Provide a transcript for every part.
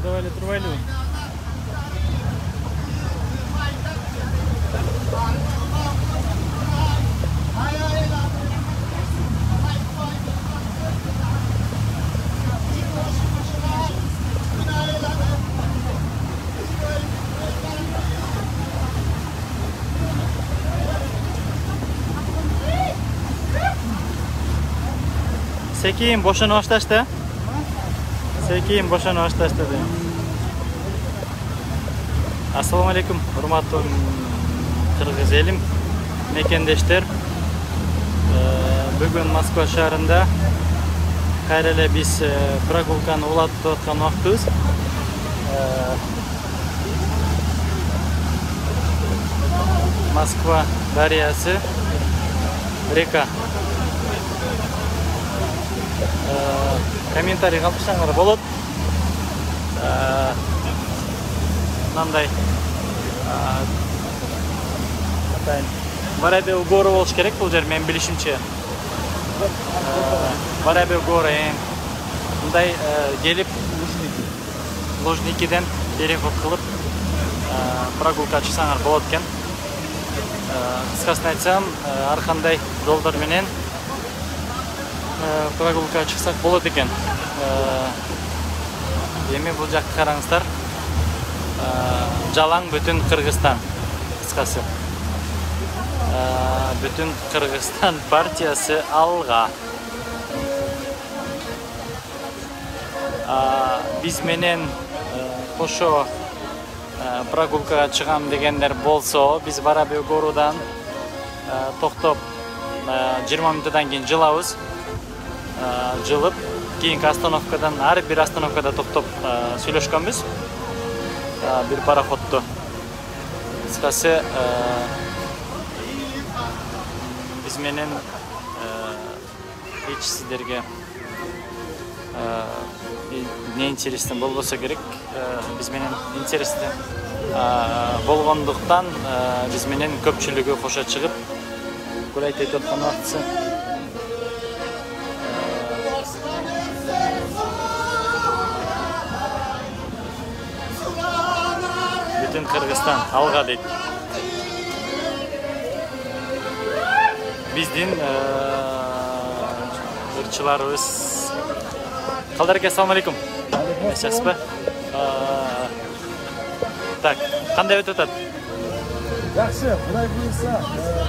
Turbaylı. Sekiyin boşuna başlaştı. Sekiyin boşuna başlaştı diyor. Assalamu alaikum. Hurmatlı Kırgız elim, mekendeşler. Bugün Moskva şehrinde kayrele biz прогулканы ulatıp atkan vaktız. Moskva daryası, reka. Комментарий қалдырсаңдар болады. Мынандай Воробьев горы болуш керек бұл жер, мен билишимче. Воробьев горы мындай келип Лужникиден переход кылып прогулка чыксаңар болот экен. Кыскасын айтсам, ар кандай жолдор менен прогулка чыксак болот экен. Эми бул жакка караңыздар. Жалаң бүтүн Кыргызстан. Кыскасы. Бүтүн Кыргызстан партиясы алга. Биз менен кошо прогулкага чыгам дегендер болсо, биз Воробьев горудан токтоп 20 мүнөттөн кийин жылабыз. Жылып, кийинки остановкадан, ар бир остановкада токтоп сүйлөшкөнбүз. Бир пароходду. Кыскасы биз менен эч сиздерге не интересно болбосо керек, биз менен интересно болгондуктан биз менен көпчүлүгү кошо чыгып гулайт этип аткан убактысы. Бүтүн Кыргызстан алга дейт. Биздин ырчыларыбыз. Калдарке, ассаламу алейкум. Жакшысызбы? Так, кандай өтүп атат? Жакшы, Кудай буйрса,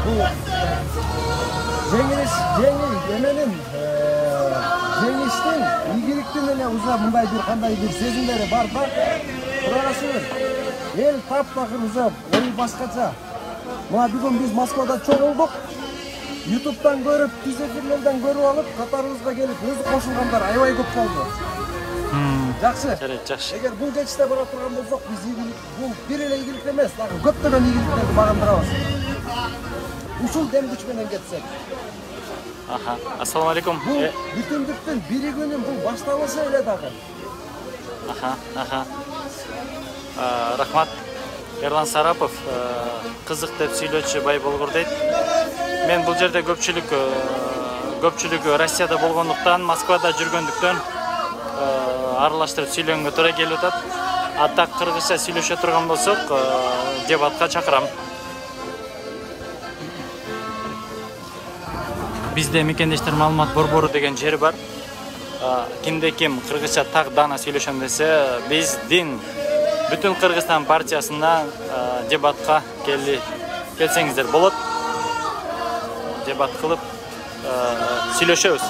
бул жеңиштин ийгиликтин эле уза мындай бир кандай бир сезимдери бар да. Кудайга эл таптакыр уза, ой башкача. Мына бүгүн биз Москвада чогулдук. YouTube'dan görüp, biz efirlerden görüp alıp, Katarımızda gelip özü koşulganlar aybay көп болду. Жақсы. Жақсы. Егер бұл geçişte бара турган болсок, biz бұл bir эле ийгилик эмес, дагы көптөгөн ийгиликтерди багындырабыз. Ушул дем күч менен кетсек. Аха. Ассаламу алейкум. Бұл бүтүндүктүн биригүүнүн бұл башталышы эле дагы. Аха. Рахмат. Ерлан Сарапов кызык деп сүйлөөчү бай болгур дейт. Мен бул жерде көпчүлүгү Россияда болгондуктан, Москвада жүргөндүктөн аралаштырып сүйлөнгөнгө туура келип атат. Ата кыргызча сүйлөшө турган болсок, дебатка чакырам. Бизде мекендештер маалымат борбору деген жер бар. Кимде ким кыргызча так дана сүйлөшөм десе, биздин Бүтүн Кыргызстан партиясына дебатка келсеңиздер болот. Дебат кылып сүйлөшөбүз.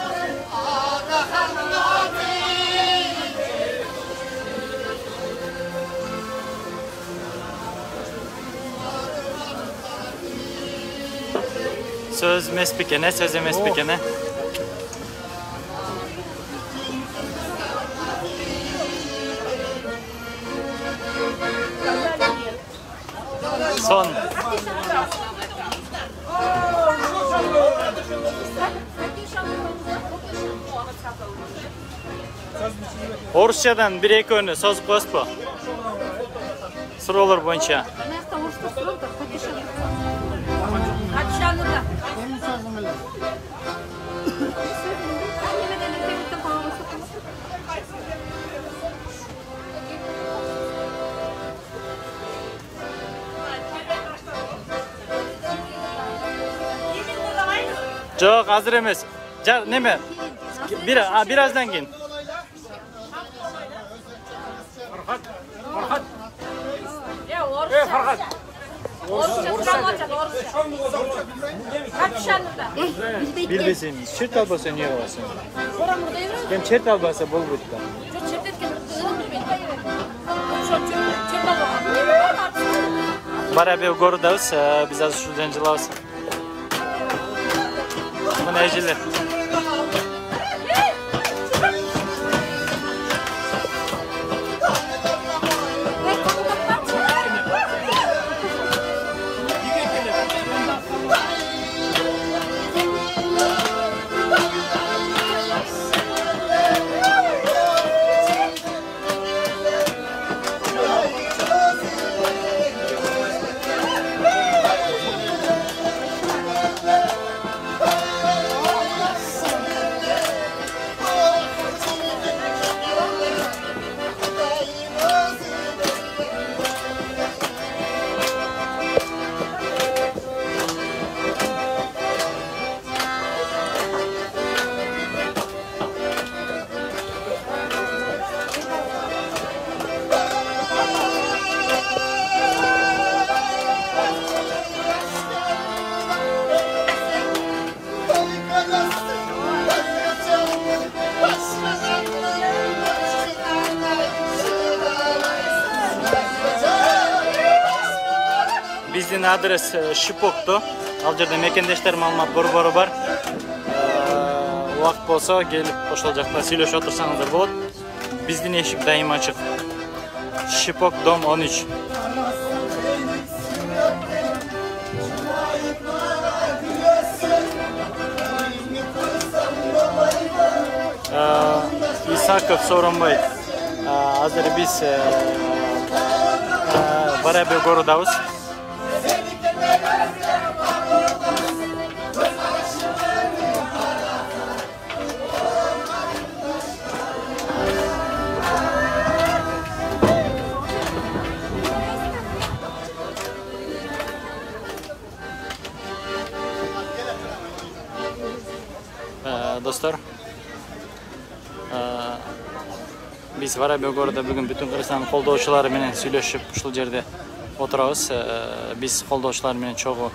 Söz emес бекене. Son. Орусчадан bir-экөөнү созуп коесузбу? Суроолор боюнча. Жоқ, азыр емес. Неме? Birazdan keyin. Farhat. Ya orası. Farhat. Bilbesem, çert albasa niye olasın? Hem çert albasa bol bitti. Barabe gorodabız, biz az şu janjılabız. Mana ejili. Bizdin adres Şipok'tu. Al жерде мекендештер маалымат борбору бар. Убакыт болсо келип ошол жакта сүйлөшүп отурсаңыздар болот. Биздин эшик дайым ачык. Шипок, дом 13. Исаков Сооронбай. Азыр биз Барабе городабыз. Достор, биз Барабе города бүгүн бүтүн Кыргызстандын колдоочулары менен сүйлөшүп ушул жерде отурабыз. Биз колдоочулар менен чогуу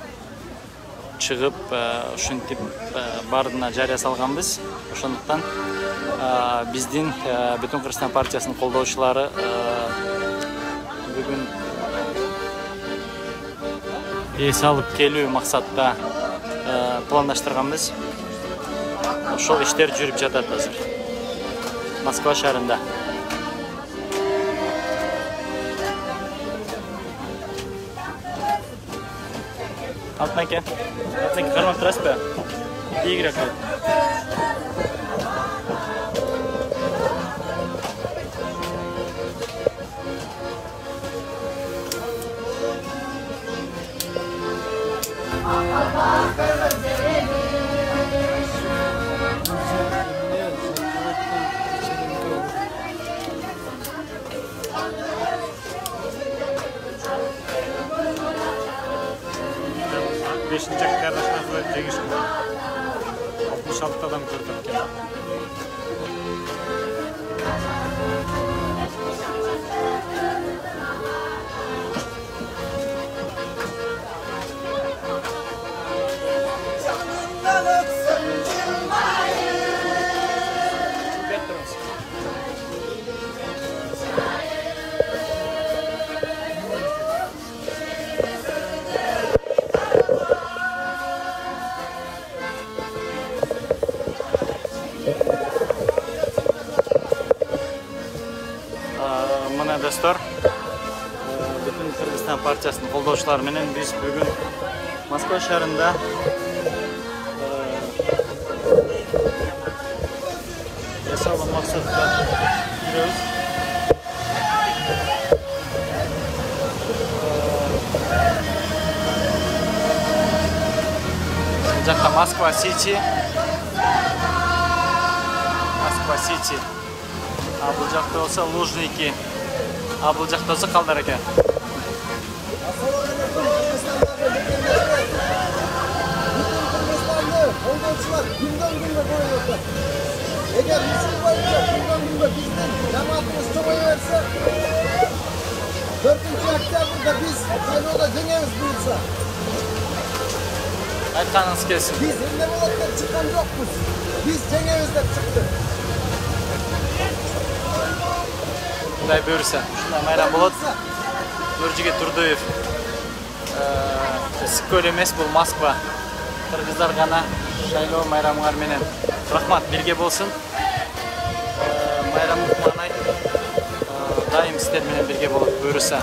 чыгып, ушинтип бардына жарыя салганбыз. Ошондуктан биздин бүтүн Кыргызстан партиясынын колдоочулары бүгүн эс алып келүү максатта пландаштырганбыз. Ошол иштер жүрүп жатат азыр. Москва шаарында. Алтынеке кармап турасызбы? Ийгирээк кыл. Beşinci kardeşimizle Cengiz 66 adam gördük. Мына достор, бүтүн Кыргызстан партиясынын колдоочулары менен биз бүгүн Москва шаарында эсалуу максатта жүрөбүз. Бул жакта Москва Сити. А бул жакта болсо Лужники. А бул жакта болсо Калдараке. Кыргызстанды колдоочу günden günde koyuyorlar. Eğer Müslüm boyunca günden günde bizden cemaatimiz çoğayıverse 4. Oktyabır'da biz Saylo'da dönüyoruz buyursa. Aytkanınız kelsin. Biz Elnemolat'tan çıkan yokuz. Biz Ceneviz'den çıktık. Kuday buyursa. Şunda Mayram Bolat. Nurjigit Turduyev. Issiq emas bu Moskva. Qirg'izlar gana shaylov mayramlar menen. Rahmat, birge bo'lsin. Mayram Manay daim sizlar menen birge bo'lib buyursa.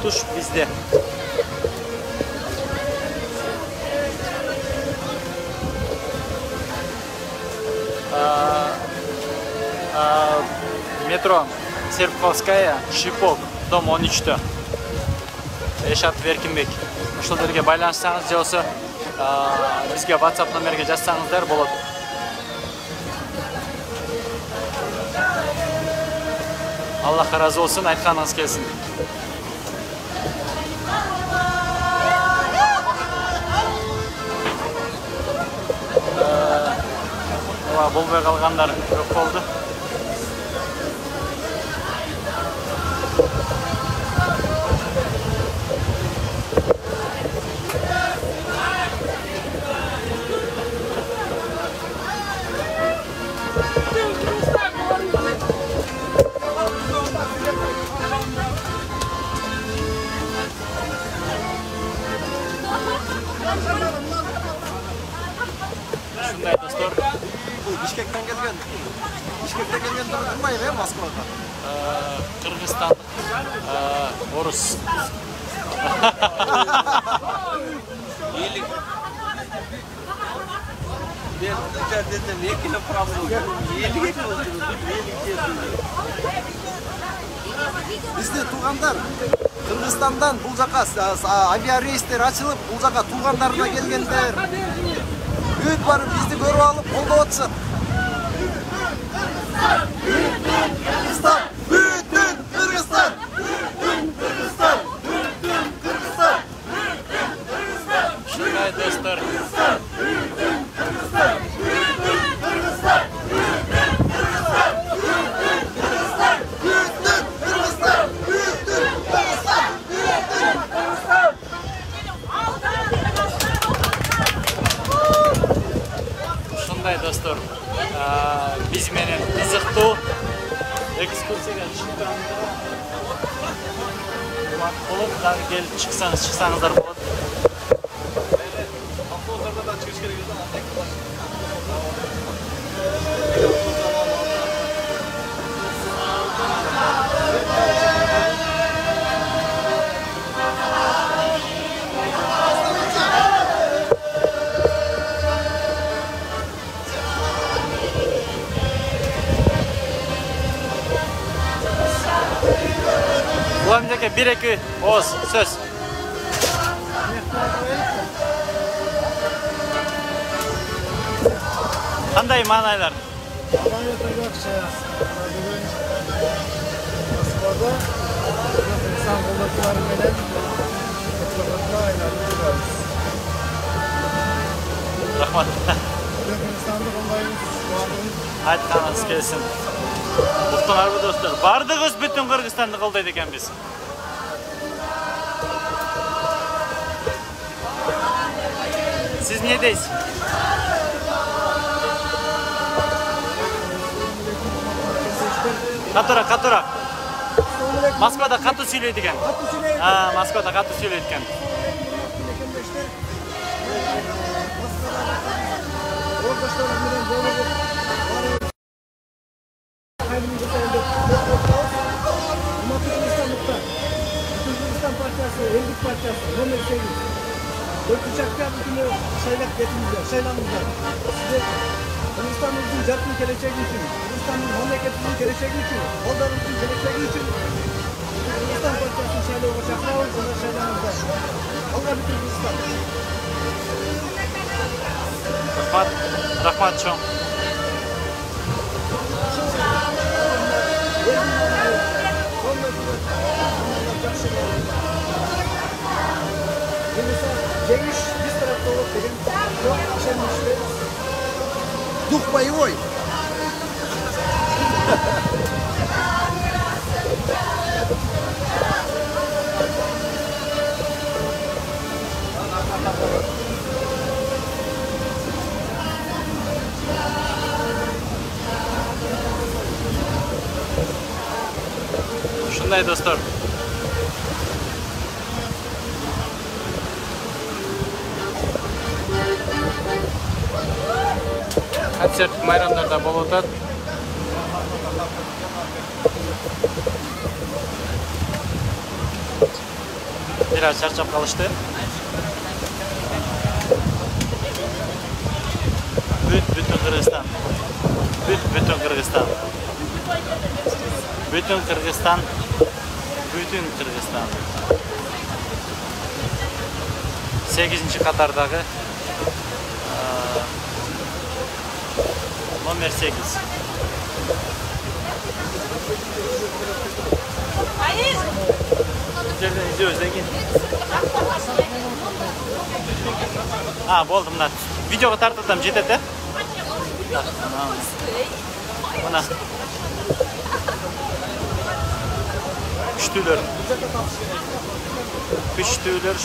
Tush bizde. Metro Serpuxovskaya, Shipok, dom 13'te. Eshat Verkinbek. Ошолорго байланышсаңыз же болсо бизге WhatsApp номерге жазсаңыздар болот. Аллах разы болсун, айтканыңыз келсин. Болбой калгандар көп болду. Şunday dostlar. Bishkekten gelgen durmayın ya Moskva'da. Kırgızstan, Orus. Ben içeride ne kilo param oldu? Bizde tuğanlar Kırgızstan'dan bu jaka avia reysler açılıp bu jaka tuğanlarına gelgenler. Büyük barıp bizni görüp alıp kolda otsın. Kırgızstan! Bütün Kırgızstan! Kırgızstan! Kırgızstan! Şunday dostlar. Şunday dostlar. Biz menen kızıktуу экскурсияга чыкканда болот, дагы келип чыксаңыздар болот. Автобустарда да чыгыш керек экен, андай кылаш. Ulamdaki 1-2 oz söz. Qanday ma'nolar? Gayet yaxshi. Bugun Moskvada inson qo'llari bilan fotoğraflar aylantiramiz. Rahmat. Kırgızstan'da qo'llaymiz. Aytkanınız kelsin. Muhtarar bu dostlar. Bardığız bütün Kırgızstan'da qo'llaydi ekan biz. Siz ne deysiz? Katura. Moskvada katı söyleydi ekan. Moskvada katı söyleydi ekan. Kırgızistan Partisi, Ellik Partisi, Nomer 8. 4. Oktyabr günü şeyler getirildiler, şeylanmışlar. Size Kırgızistan'ımızın caddinin geleceği için, Kırgızistan'ın memleketimizin geleceği için, Moldavi'nin geleceği için Kırgızistan Partisi'nin şeyleri olacaklar, onlar şeylanmışlar. Allah bütün Kırgızistan. Rahmat çoğum. Cengiz biz tarafta olup dedim, çok işenmişti. Дух боевой. Ушундай достор. Концерт майрамдарда болуп атат. Бир аз чарчап калышты. Бүтүн Кыргызстан. Бүтүн Кыргызстан. Бүтүн Кыргызстан. Бүтүн Кыргызстан. 8-ci Katardagı номер 8. Hayır. Жерден izliyoruz değil mi? Ha, boldu bunlar. Videoga tartırsam жетет, Buna. Күчтүүлөр. Күчтүүлөр.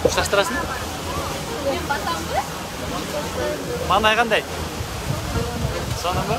Ушташтырасың? Маңдай кандай? Сонун ба?